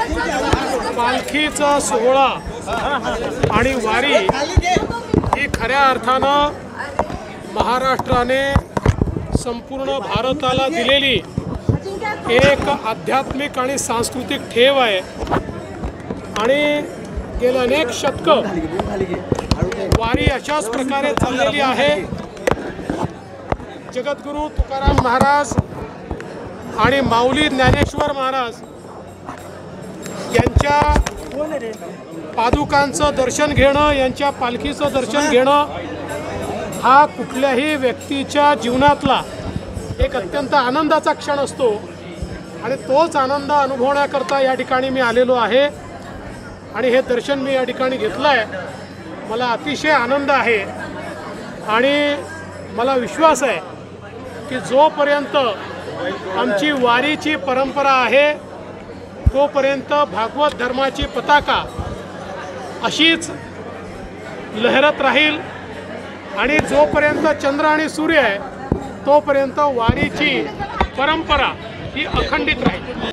पालखीचा सोहळा आणि वारी ही खऱ्या अर्थानं महाराष्ट्राने संपूर्ण भारताला दिलेली एक आध्यात्मिक आणि सांस्कृतिक ठेव आहे। आणि गेली अनेक शतकं वारी अशाच प्रकारे चाललेली आहे। जगद्गुरू तुकाराम महाराज आणि माऊली ज्ञानेश्वर महाराज यांच्या पादुकांचं दर्शन घेणं, यांच्या पालखीचं दर्शन घेणं हा कुठल्याही व्यक्तीच्या जीवनातला एक अत्यंत आनंदाचा क्षण असतो आणि तोच आनंद अनुभवण्याकरता या ठिकाणी मी आलेलो आहे आणि हे दर्शन मी या ठिकाणी घेतलं आहे। मला अतिशय आनंद आहे आणि मला विश्वास आहे की जोपर्यंत आमची वारीची परंपरा आहे तोपर्यंत भागवत धर्माची पताका अशीच लहरत राहील आणि जोपर्यंत चंद्र आणि सूर्य आहे तोपर्यंत वारीची परंपरा ही अखंडित राहील।